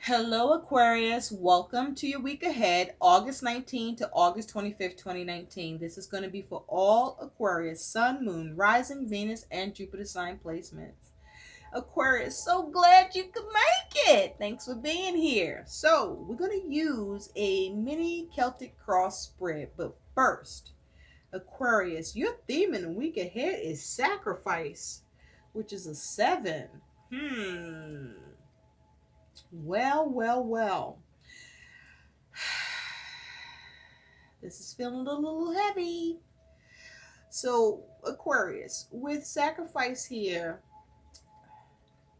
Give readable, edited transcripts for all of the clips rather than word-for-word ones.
Hello, Aquarius. Welcome to your week ahead, August 19th to August 25th, 2019. This is going to be for all Aquarius, Sun, Moon, Rising, Venus, and Jupiter sign placements. Aquarius, so glad you could make it. Thanks for being here. So, we're going to use a mini Celtic cross spread, but first, Aquarius, your theme in the week ahead is sacrifice, which is a 7. Hmm. Well. This is feeling a little heavy. So, Aquarius, with sacrifice here,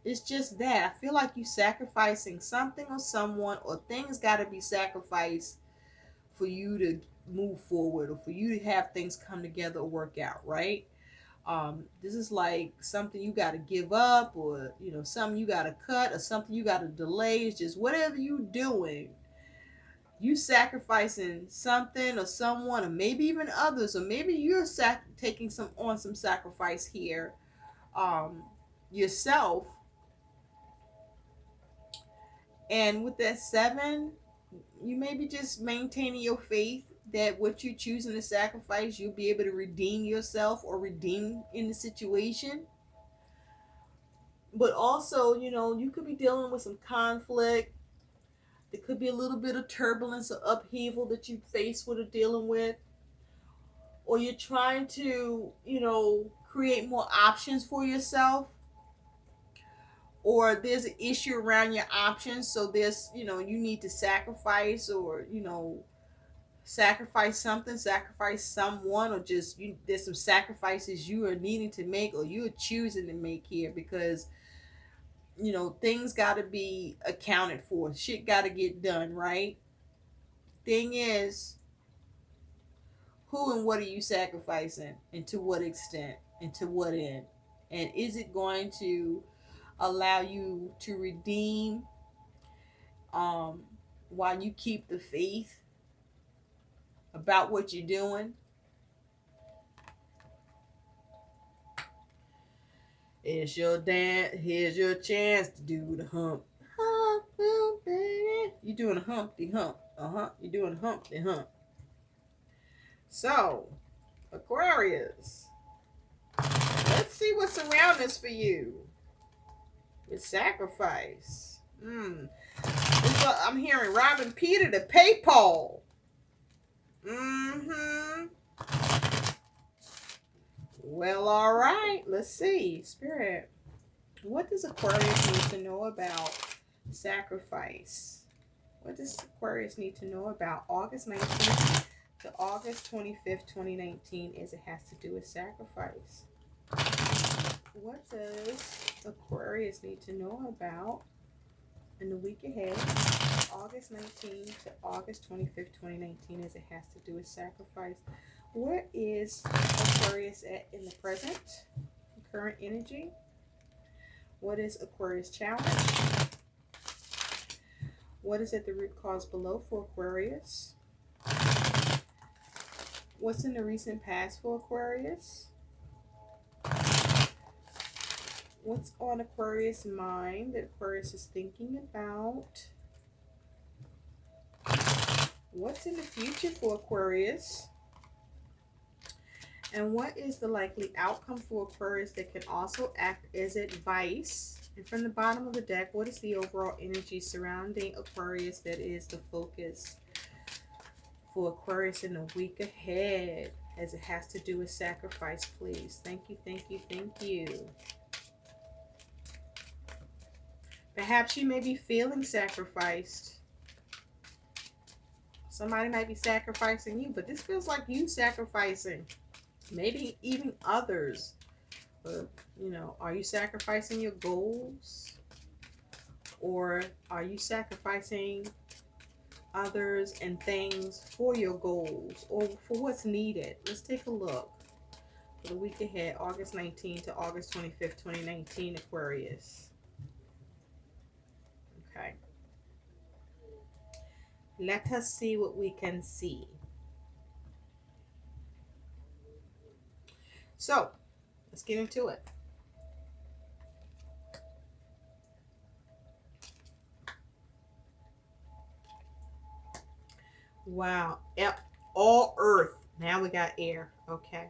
it's just that. I feel like you sacrificing something or someone, or things got to be sacrificed for you to move forward or for you to have things come together or work out, right? This is like something you got to give up, or something you got to cut, or something you got to delay. It's just whatever you doing, you sacrificing something or someone, or maybe even others, or maybe you're taking some sacrifice here, um, yourself. And with that 7, you may be just maintaining your faith that what you're choosing to sacrifice, you'll be able to redeem yourself or redeem in the situation. But also, you could be dealing with some conflict. There could be a little bit of turbulence or upheaval that you face with or dealing with. Or you're trying to, create more options for yourself. Or there's an issue around your options. So you need to sacrifice, or, sacrifice something, sacrifice someone, or just there's some sacrifices you are needing to make, or you're choosing to make here, because things got to be accounted for, shit got to get done, right? Thing is, who and what are you sacrificing, and to what extent, and to what end? And is it going to allow you to redeem, um, while you keep the faith about what you're doing? Here's your chance to do the hump. Hump, baby. You're doing a humpty hump. You're doing a humpty hump. So, Aquarius, let's see what's around us for you with sacrifice. I'm hearing robbing Peter to pay Paul. Well, all right. Let's see. Spirit, what does Aquarius need to know about sacrifice? What does Aquarius need to know about August 19th to August 25th, 2019, as it has to do with sacrifice? What does Aquarius need to know about in the week ahead, August 19th to August 25th, 2019, as it has to do with sacrifice? Where is Aquarius at in the present, current energy? What is Aquarius challenge? What is at the root cause below for Aquarius? What's in the recent past for Aquarius? What's on Aquarius' mind that Aquarius is thinking about? What's in the future for Aquarius? And what is the likely outcome for Aquarius that can also act as advice? And from the bottom of the deck, what is the overall energy surrounding Aquarius that is the focus for Aquarius in the week ahead, as it has to do with sacrifice, please? Thank you. Perhaps you may be feeling sacrificed. Somebody might be sacrificing you, but this feels like you sacrificing. Maybe even others. But, are you sacrificing your goals? Or are you sacrificing others and things for your goals, or for what's needed? Let's take a look for the week ahead, August 19th to August 25th, 2019, Aquarius. Okay. Let us see what we can see. So, let's get into it. Wow. Yep. All earth. Now we got air. Okay.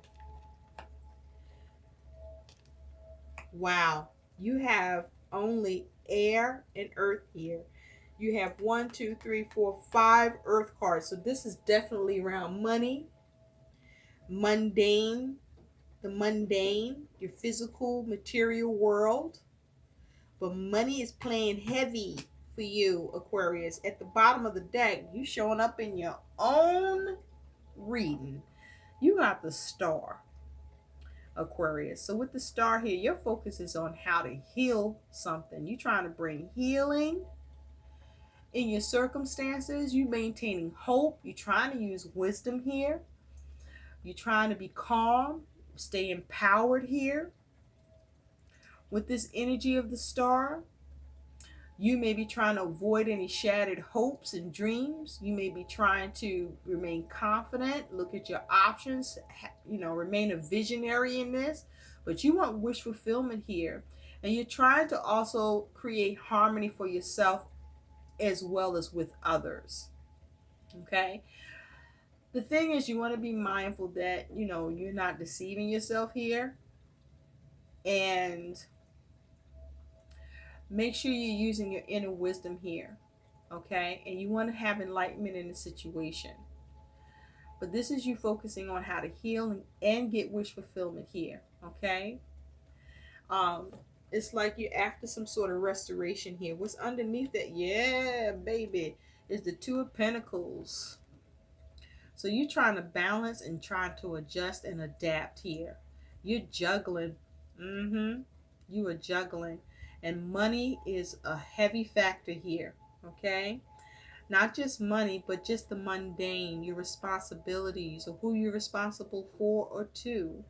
Wow. You have only air and earth here. You have one, two, three, four, five earth cards. So this is definitely around money, mundane, the mundane, your physical, material world. But money is playing heavy for you, Aquarius. At the bottom of the deck, you showing up in your own reading. You got the star, Aquarius. So with the star here, your focus is on how to heal something. You trying to bring healing in your circumstances. You maintaining hope. You trying to use wisdom here. You trying to be calm, stay empowered here. With this energy of the star, you may be trying to avoid any shattered hopes and dreams. You may be trying to remain confident, look at your options, remain a visionary in this. But you want wish fulfillment here. And you're trying to also create harmony for yourself as well as with others. Okay? The thing is, you want to be mindful that, you're not deceiving yourself here. And make sure you're using your inner wisdom here. Okay? And you want to have enlightenment in the situation. But this is you focusing on how to heal and get wish fulfillment here. Okay? Um, it's like you're after some sort of restoration here. What's underneath that? Yeah, baby, is the Two of Pentacles. So you're trying to balance and trying to adjust and adapt here. You're juggling. You are juggling. And money is a heavy factor here. Okay? Not just money, but just the mundane, your responsibilities, or who you're responsible for or to.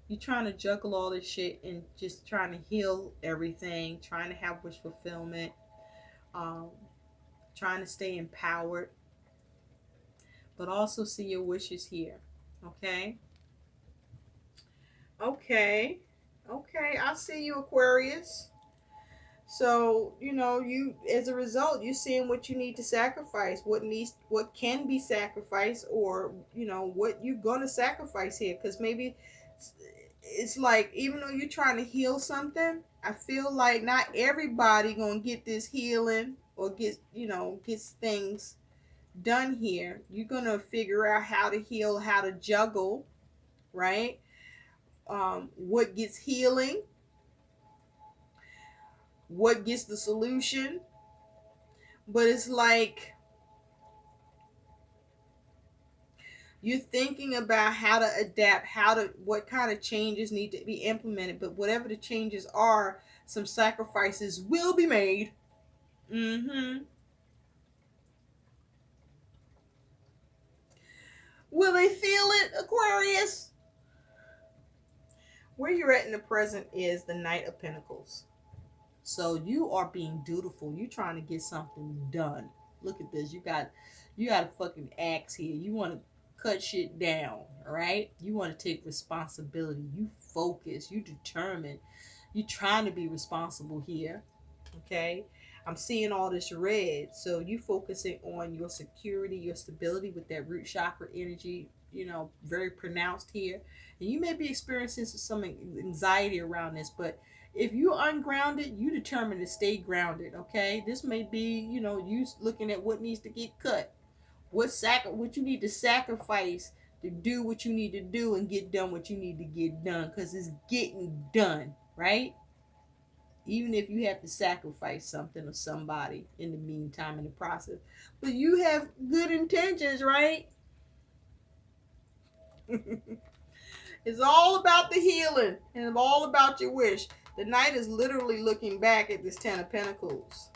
You're trying to juggle all this shit and just trying to heal everything, trying to have wish fulfillment, um, trying to stay empowered, but also see your wishes here. Okay? Okay. Okay, I see you, Aquarius. So, you as a result, you're seeing what you need to sacrifice, what can be sacrificed, or, what you're going to sacrifice here. Because maybe it's like, even though you're trying to heal something, I feel like not everybody going to get this healing or gets things done here. You're going to figure out how to heal, how to juggle, right? What gets healing, what gets the solution. But it's like you're thinking about how to adapt, what kind of changes need to be implemented. But whatever the changes are, some sacrifices will be made. Will they feel it, Aquarius? Where you're at in the present is the Knight of Pentacles. So you are being dutiful. You trying to get something done. Look at this. You got a fucking axe here. You want to cut shit down, right? You want to take responsibility. You focus. You determined. You trying to be responsible here. Okay? I'm seeing all this red. So you focusing on your security, your stability with that root chakra energy, very pronounced here. And you may be experiencing some anxiety around this, but if you're ungrounded, you determine to stay grounded. Okay, this may be, you looking at what needs to get cut, what you need to sacrifice to do what you need to do and get done what you need to get done, because it's getting done, right? Even if you have to sacrifice something or somebody in the meantime, in the process, but you have good intentions, right? It's all about the healing and all about your wish. The Knight is literally looking back at this Ten of Pentacles.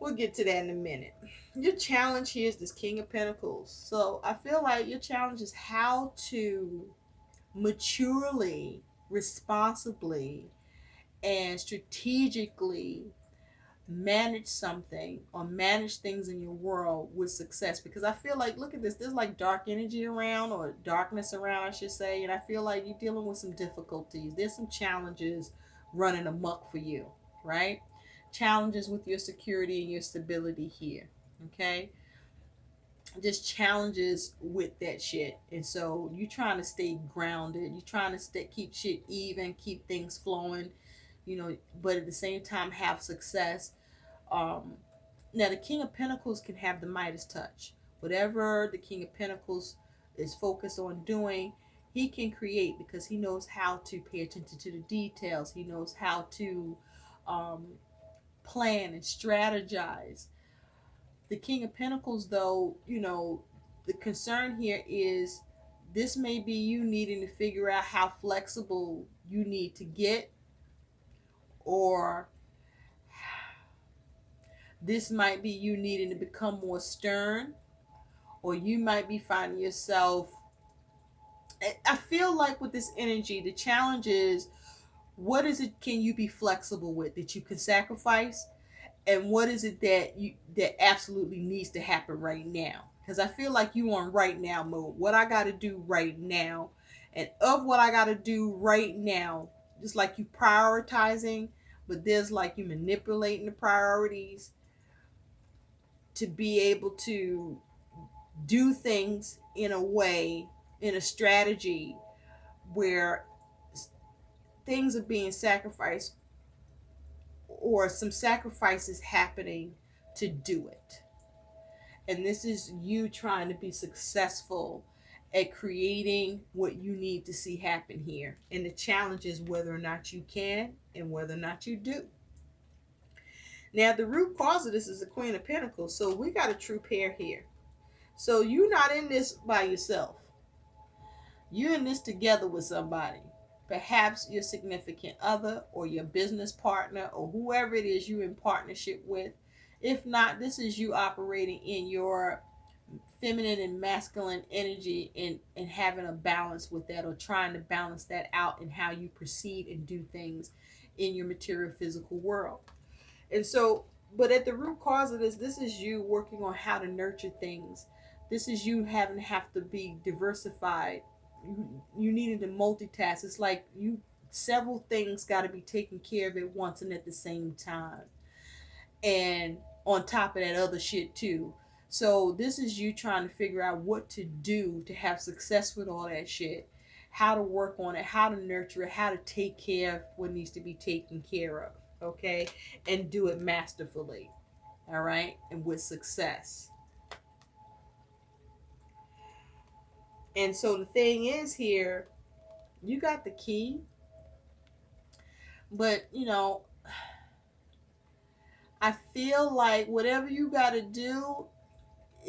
We'll get to that in a minute. Your challenge here is this King of Pentacles. So I feel like your challenge is how to maturely, responsibly, and strategically manage something or manage things in your world with success. Because I feel like, look at this, there's like dark energy around, or darkness around, I should say. And I feel like you're dealing with some difficulties. There's some challenges running amok for you, right? Challenges with your security and your stability here. Okay? just challenges with that shit. And so you trying to stay grounded. You trying to keep shit even, keep things flowing, but at the same time have success. Um, Now the King of Pentacles can have the Midas touch. Whatever the King of Pentacles is focused on doing, he can create because he knows how to pay attention to the details. He knows how to um, plan and strategize. The King of Pentacles, though, the concern here is this may be you needing to figure out how flexible you need to get, or this might be you needing to become more stern, or you might be finding yourself. I feel like with this energy, the challenge is what is it can you be flexible with that you can sacrifice, and what is it that absolutely needs to happen right now? Because I feel like you on right now mode. What I got to do right now, and of what I got to do right now, just like you prioritizing, but there's like you manipulating the priorities to be able to do things in a way, in a strategy where things are being sacrificed, or some sacrifices happening to do it. And this is you trying to be successful at creating what you need to see happen here. And the challenge is whether or not you can and whether or not you do. Now, the root cause of this is the Queen of Pentacles. So we got a true pair here. So you're not in this by yourself. You're in this together with somebody. Perhaps your significant other or your business partner or whoever it is you're in partnership with. If not, this is you operating in your feminine and masculine energy, and having a balance with that, or trying to balance that out in how you perceive and do things in your material physical world. And so, but at the root cause of this is you working on how to nurture things. This is you having to have to be diversified. You needing to multitask. It's like you several things got to be taken care of at once and at the same time, and on top of that other shit too. So this is you trying to figure out what to do to have success with all that shit, how to work on it, how to nurture it, how to take care of what needs to be taken care of, okay, and do it masterfully, all right, and with success. And so the thing is here, you got the key, but I feel like whatever you got to do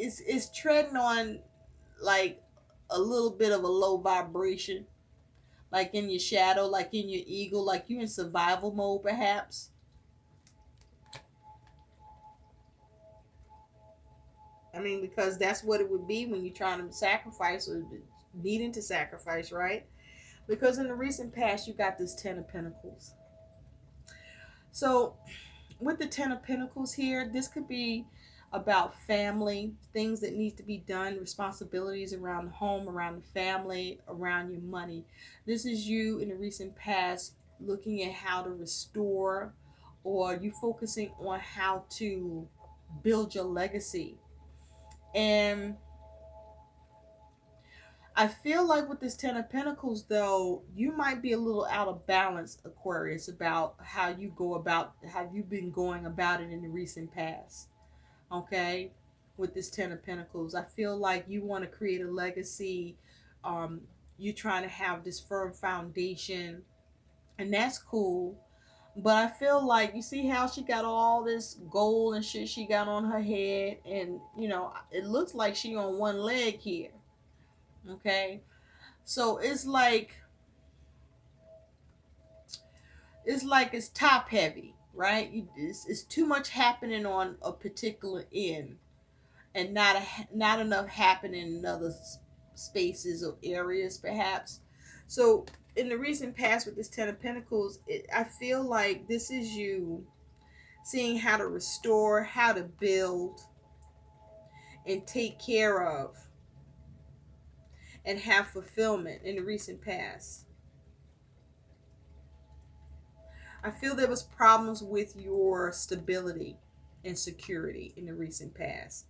is treading on like a little bit of a low vibration, like in your shadow, like in your ego, like you in survival mode perhaps. I mean, because that's what it would be when you're trying to sacrifice or needing to sacrifice, right? Because in the recent past, you got this Ten of Pentacles. So with the Ten of Pentacles here, this could be about family, things that need to be done, responsibilities around the home, around the family, around your money. This is you in the recent past looking at how to restore, or you focusing on how to build your legacy. And I feel like with this Ten of Pentacles, though, you might be a little out of balance, Aquarius, about how you go about, how you've been going about it in the recent past. Okay? With this Ten of Pentacles, I feel like you want to create a legacy. You're trying to have this firm foundation, and that's cool. But I feel like you see how she got all this gold and shit she got on her head, and it looks like she on one leg here. Okay, so it's top heavy, right? It's too much happening on a particular end, and not enough happening in other spaces or areas, perhaps. So in the recent past with this Ten of Pentacles, I feel like this is you seeing how to restore, how to build, and take care of, and have fulfillment in the recent past. I feel there was problems with your stability and security in the recent past.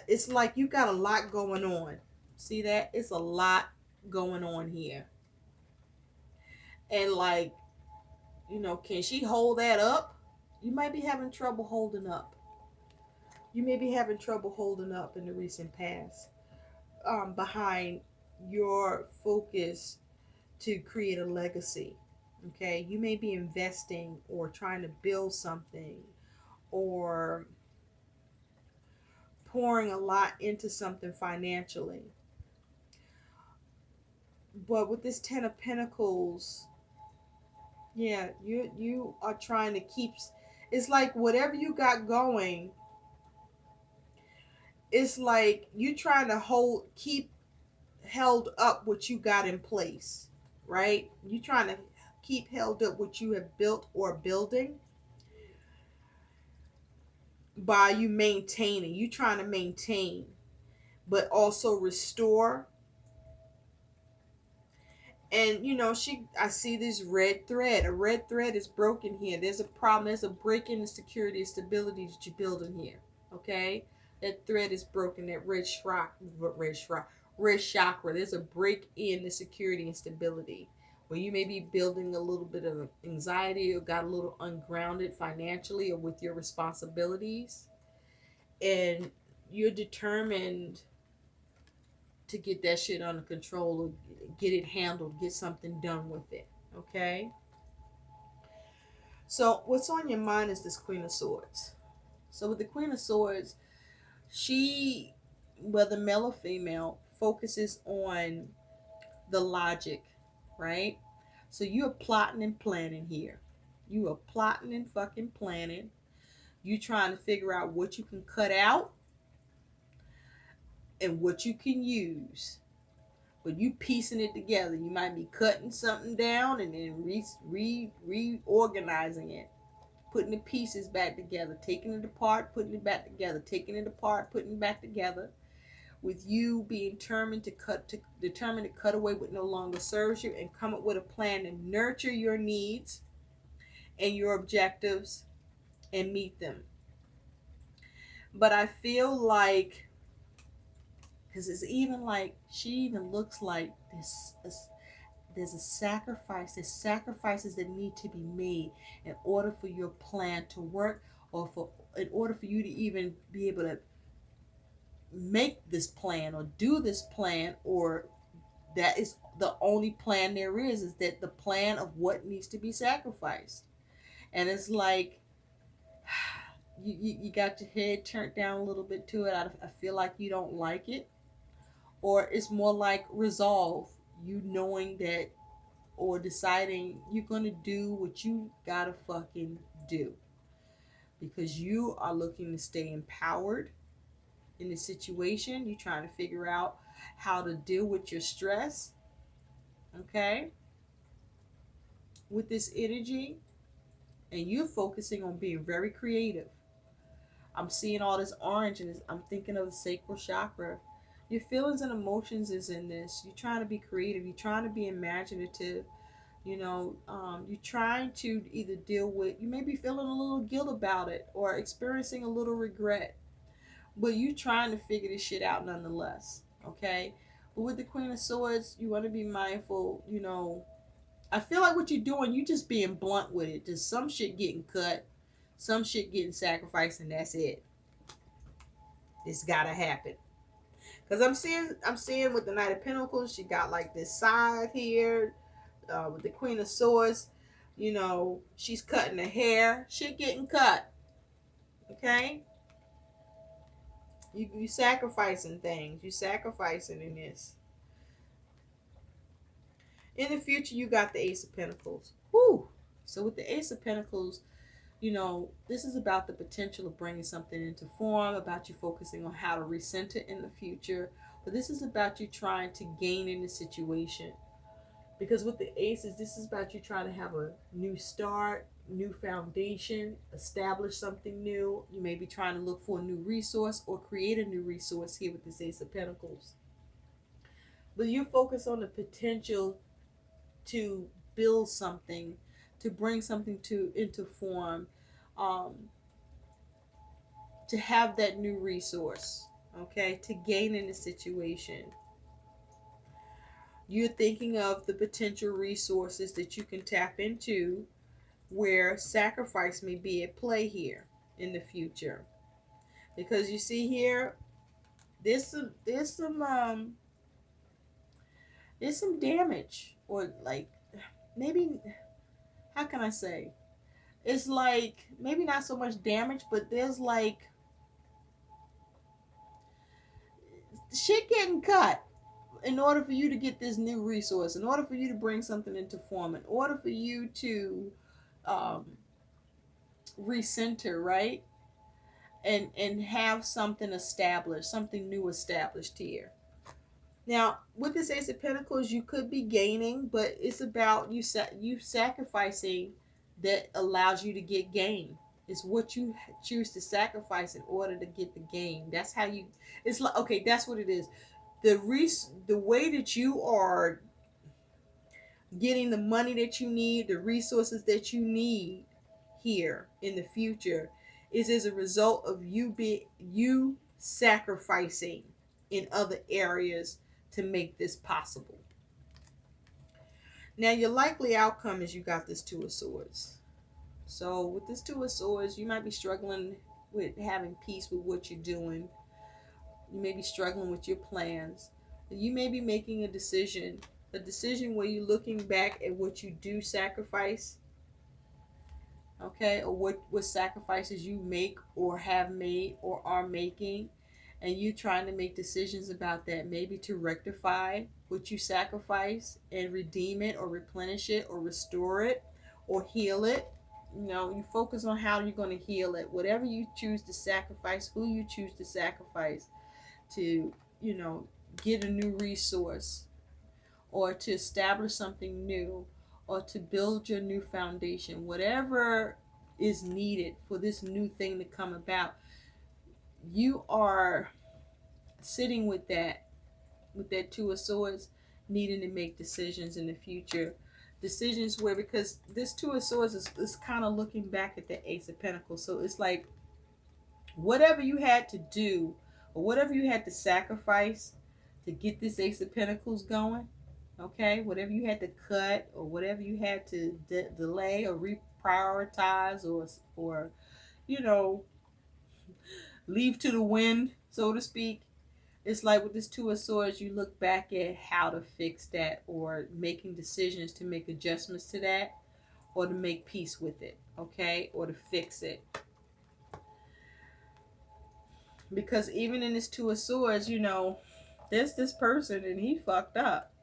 It's like you got a lot going on. See that? It's a lot going on here. And like, can she hold that up? You might be having trouble holding up. You may be having trouble holding up in the recent past, behind your focus to create a legacy. Okay, you may be investing or trying to build something, or pouring a lot into something financially. But with this 10 of Pentacles, yeah, you are trying to keep, it's like whatever you got going, it's like you trying to keep held up what you got in place, right? You trying to keep held up what you have built or building by you maintaining. You trying to maintain, but also restore. And I see this red thread. A red thread is broken here. There's a problem. There's a break in the security and stability that you're building here. Okay? That thread is broken. That red chakra. There's a break in the security and stability, where you may be building a little bit of anxiety, or got a little ungrounded financially or with your responsibilities. And you're determined to get that shit under control, or get it handled, get something done with it. Okay? So what's on your mind is this Queen of Swords. So with the Queen of Swords, she, whether male or female, focuses on the logic, right? So you are plotting and planning here. You are plotting and fucking planning. You trying to figure out what you can cut out and what you can use. But you piecing it together. You might be cutting something down and then reorganizing it, putting the pieces back together, taking it apart, putting it back together, taking it apart, putting it back together. With you being determined to cut away what no longer serves you, and come up with a plan to nurture your needs and your objectives and meet them. But I feel like, because it's even like she even looks like there's a sacrifice. There's sacrifices that need to be made in order for your plan to work, or in order for you to even be able to make this plan or do this plan, or that is the only plan there is that the plan of what needs to be sacrificed. And it's like you got your head turned down a little bit to it. I feel like you don't like it, or it's more like resolve, you knowing that, or deciding you're gonna do what you gotta fucking do, because you are looking to stay empowered in the situation. You're trying to figure out how to deal with your stress, okay, with this energy. And you're focusing on being very creative. I'm seeing all this orange, and I'm thinking of the sacral chakra. Your feelings and emotions is in this. You're trying to be creative. You're trying to be imaginative. You're trying to either deal with, you may be feeling a little guilt about it, or experiencing a little regret, but you trying to figure this shit out nonetheless. Okay? But with the Queen of Swords, you want to be mindful. I feel like what you're doing, you just being blunt with it. Just some shit getting cut, some shit getting sacrificed, and that's it. It's gotta happen. Because I'm seeing with the Knight of Pentacles, she got like this side here. With the Queen of Swords, she's cutting the hair. Shit getting cut. Okay? You sacrificing things. You sacrificing in this. In the future, you got the Ace of Pentacles. Woo! So with the Ace of Pentacles, this is about the potential of bringing something into form, about you focusing on how to recenter in the future. But this is about you trying to gain in the situation. Because with the aces, this is about you trying to have a new start, new foundation, establish something new. You may be trying to look for a new resource or create a new resource here with this Ace of Pentacles. But you focus on the potential to build something, to bring something into form, to have that new resource. okay, to gain in the situation. You're thinking of the potential resources that you can tap into where sacrifice may be at play here in the future. Because you see here, there's some damage, or like, maybe, how can I say? It's like maybe not so much damage, but there's like shit getting cut in order for you to get this new resource, in order for you to bring something into form, in order for you to um, recenter, right? And have something established, something new established here. Now, with this Ace of Pentacles, you could be gaining, but it's about you sacrificing that allows you to get gain. It's what you choose to sacrifice in order to get the gain. That's how you. It's like, okay, that's what it is. The way that you are getting the money that you need, the resources that you need here in the future, is as a result of you sacrificing in other areas to make this possible. Now, your likely outcome is you got this Two of Swords. So with this Two of Swords, you might be struggling with having peace with what you're doing. You may be struggling with your plans. You may be making a decision where you're looking back at what you do sacrifice, okay, or what sacrifices you make or have made or are making, and you trying to make decisions about that, maybe to rectify what you sacrifice and redeem it or replenish it or restore it or heal it. You focus on how you're going to heal it, whatever you choose to sacrifice, who you choose to sacrifice to, get a new resource or to establish something new or to build your new foundation, whatever is needed for this new thing to come about. You are sitting with that Two of Swords, needing to make decisions in the future. Decisions where, because this Two of Swords is kind of looking back at the Ace of Pentacles. So it's like whatever you had to do or whatever you had to sacrifice to get this Ace of Pentacles going, okay, whatever you had to cut or whatever you had to delay or reprioritize or you know leave to the wind, so to speak. It's like with this Two of Swords, you look back at how to fix that or making decisions to make adjustments to that or to make peace with it, okay, or to fix it. Because even in this Two of Swords, there's this person and he fucked up.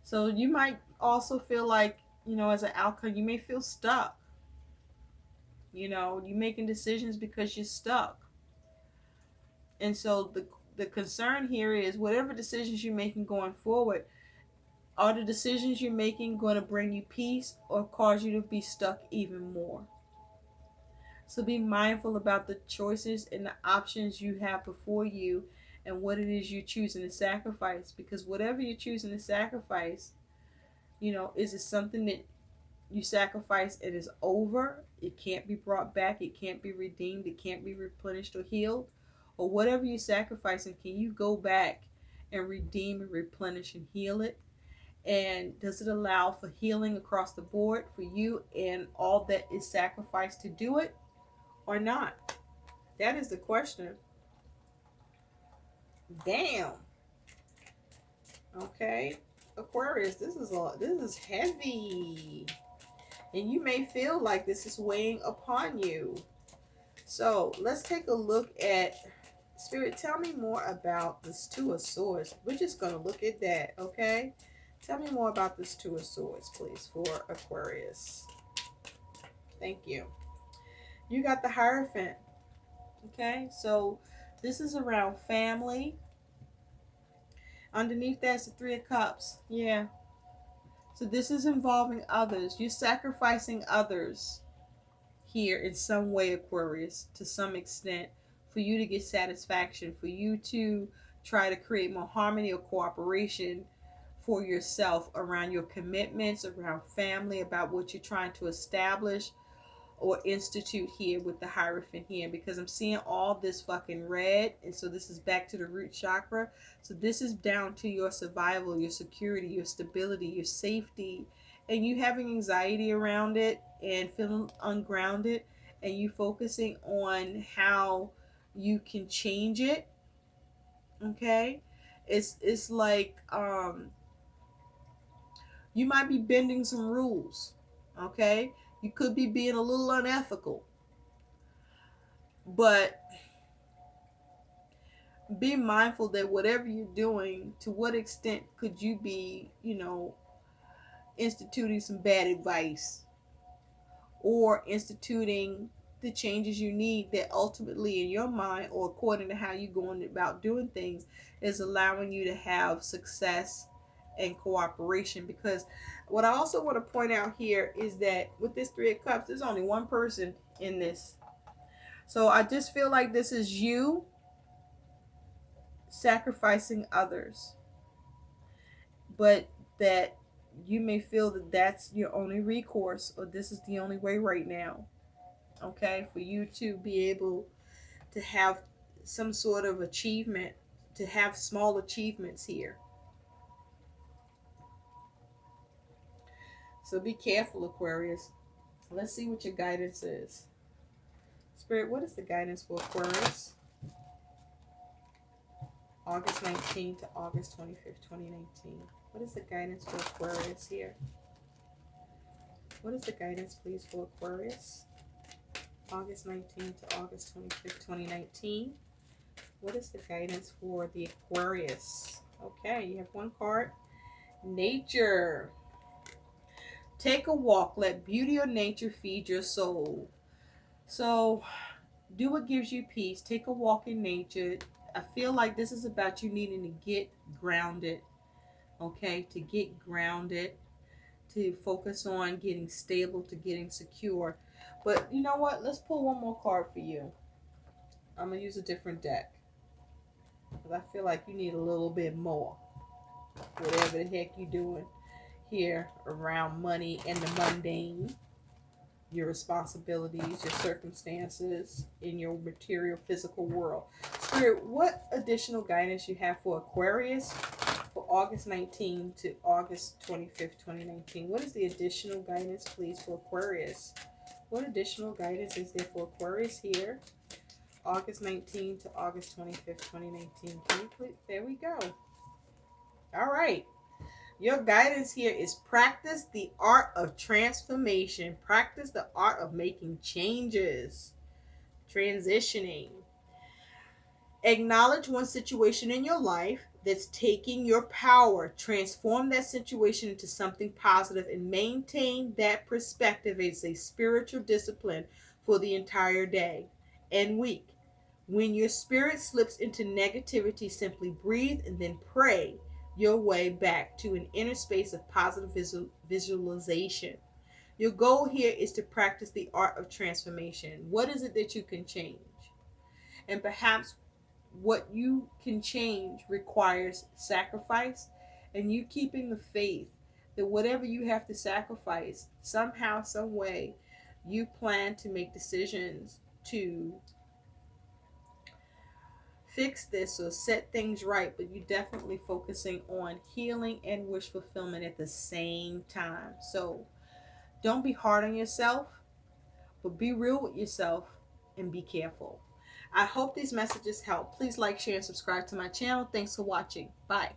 So you might also feel like, as an outcome, you may feel stuck. You're making decisions because you're stuck. And so the concern here is whatever decisions you're making going forward, are the decisions you're making going to bring you peace or cause you to be stuck even more? So be mindful about the choices and the options you have before you and what it is you're choosing to sacrifice. Because whatever you're choosing to sacrifice, is it something that you sacrifice and is over? It can't be brought back. It can't be redeemed. It can't be replenished or healed. Or whatever you're sacrificing, can you go back and redeem and replenish and heal it? And does it allow for healing across the board for you and all that is sacrificed to do it or not? That is the question. Damn. Okay. Aquarius, this is heavy. And you may feel like this is weighing upon you. So let's take a look at, Spirit, tell me more about this Two of Swords. We're just going to look at that, okay? Tell me more about this Two of Swords, please, for Aquarius. Thank you. You got the Hierophant, okay? So this is around family. Underneath that's the Three of Cups. Yeah. So this is involving others. You're sacrificing others here in some way, Aquarius, to some extent, for you to get satisfaction, for you to try to create more harmony or cooperation for yourself around your commitments, around family, about what you're trying to establish. or institute here with the Hierophant here, because I'm seeing all this fucking red. And so this is back to the root chakra. So this is down to your survival, your security, your stability, your safety, and you having anxiety around it and feeling ungrounded, and you focusing on how you can change it. Okay, it's like you might be bending some rules. Okay, you could be being a little unethical, but be mindful that whatever you're doing, to what extent could you be, instituting some bad advice, or instituting the changes you need that ultimately in your mind, or according to how you're going about doing things, is allowing you to have success and cooperation. Because what I also want to point out here is that with this Three of Cups, there's only one person in this. So I just feel like this is you sacrificing others, but that you may feel that that's your only recourse, or this is the only way right now, okay, for you to be able to have some sort of achievement, to have small achievements here. So be careful, Aquarius. Let's see what your guidance is. Spirit, what is the guidance for Aquarius? August 19th to August 25th, 2019. What is the guidance for Aquarius here? What is the guidance, please, for Aquarius? August 19th to August 25th, 2019. What is the guidance for the Aquarius? Okay, you have one card. Nature. Take a walk. Let beauty or nature feed your soul. So, do what gives you peace. Take a walk in nature. I feel like this is about you needing to get grounded. Okay, to get grounded, to focus on getting stable, to getting secure. But you know what? Let's pull one more card for you. I'm going to use a different deck, because I feel like you need a little bit more. Whatever the heck you're doing here around money and the mundane, your responsibilities, your circumstances in your material physical world. Spirit, what additional guidance you have for Aquarius for August 19th to August 25th, 2019? What is the additional guidance, please, for Aquarius? What additional guidance is there for Aquarius here? August 19th to August 25th, 2019. Can you please? There we go. All right. Your guidance here is practice the art of transformation. Practice the art of making changes. Transitioning. Acknowledge one situation in your life that's taking your power. Transform that situation into something positive and maintain that perspective as a spiritual discipline for the entire day and week. When your spirit slips into negativity, simply breathe and then pray your way back to an inner space of positive visualization. Your goal here is to practice the art of transformation. What is it that you can change? And perhaps what you can change requires sacrifice, and you keeping the faith that whatever you have to sacrifice, somehow, some way, you plan to make decisions to fix this or set things right, but you're definitely focusing on healing and wish fulfillment at the same time. So don't be hard on yourself, but be real with yourself and be careful. I hope these messages help. Please like, share, and subscribe to my channel. Thanks for watching. Bye.